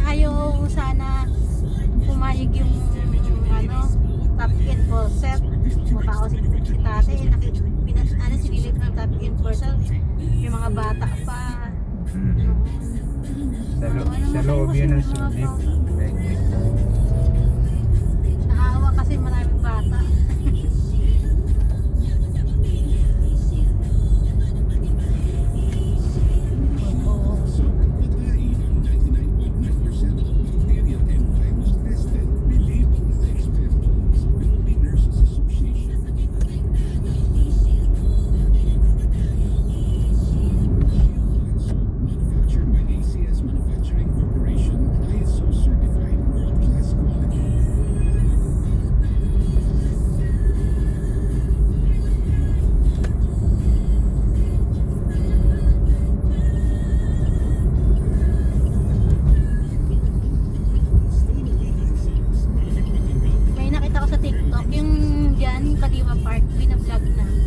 Ayaw sana pumayag yung top end set. Mukha ko si tate, sinilip ng top end person. Yung mga bata pa. Sa loob yun ang silip. Naawa kasi maraming bata. May nakita ko sa TikTok yung dyan, Kadiwa Park, binablog na.